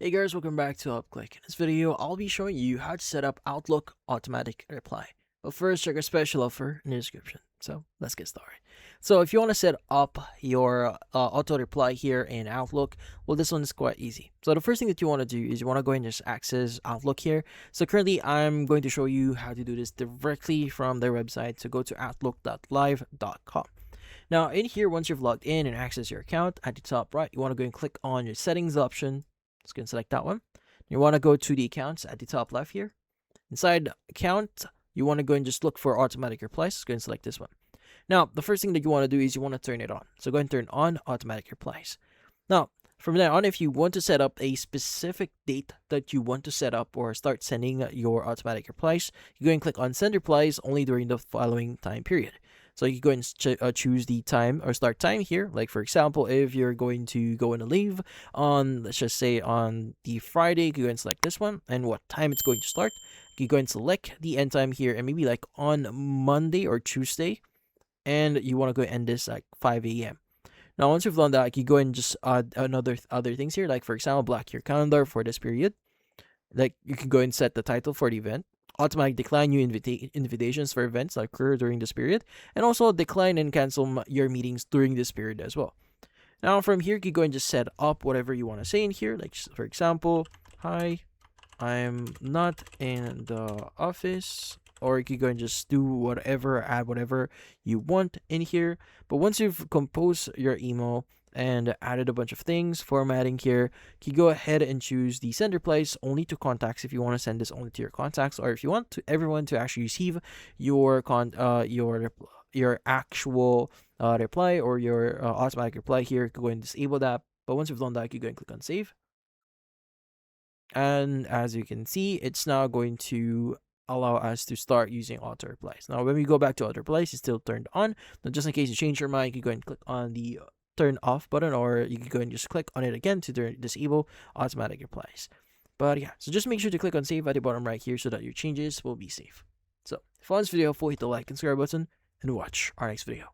Hey guys, welcome back to UpClick. In this video, I'll be showing you how to set up Outlook automatic reply. But first, check our special offer in the description. So let's get started. So if you want to set up your auto reply here in Outlook, well, this one is quite easy. So the first thing that you want to do is you want to go and just access Outlook here. So currently, I'm going to show you how to do this directly from their website. So go to outlook.live.com. Now in here, once you've logged in and access your account, at the top right, you want to go and click on your settings option. Just going to select that one. You want to go to the accounts at the top left here. Inside account, you want to go and just look for automatic replies. Just go and select this one. Now, the first thing that you want to do is you want to turn it on. So go and turn on automatic replies. Now, from there on, if you want to set up a specific date that you want to set up or start sending your automatic replies, you go and click on send replies only during the following time period. So you go and choose the time or start time here. Like for example, if you're going to go on a leave on, let's just say on the Friday, you go and select this one and what time it's going to start. You go and select the end time here and maybe like on Monday or Tuesday. And you want to go end this like 5 a.m. Now, once you've done that, you go and just add other things here. Like for example, block your calendar for this period. Like you can go and set the title for the event. Automatic decline new invitations for events that occur during this period, and also decline and cancel your meetings during this period as well. Now from here, you go and just set up whatever you want to say in here. Like for example, hi, I'm not in the office. Or you can go and just do whatever, add whatever you want in here. But once you've composed your email and added a bunch of things, formatting here, you go ahead and choose the send replies only to contacts if you want to send this only to your contacts, or if you want to everyone to actually receive your actual reply or your automatic reply here, go and disable that. But once you've done that, you go and click on save. And as you can see, it's now going to allow us to start using auto replies. Now, when we go back to auto replies, it's still turned on. Now, just in case you change your mind, you can go and click on the turn off button, or you can go and just click on it again to disable automatic replies. But yeah, so just make sure to click on save at the bottom right here so that your changes will be safe. So if you found this video helpful, hit the like and subscribe button and watch our next video.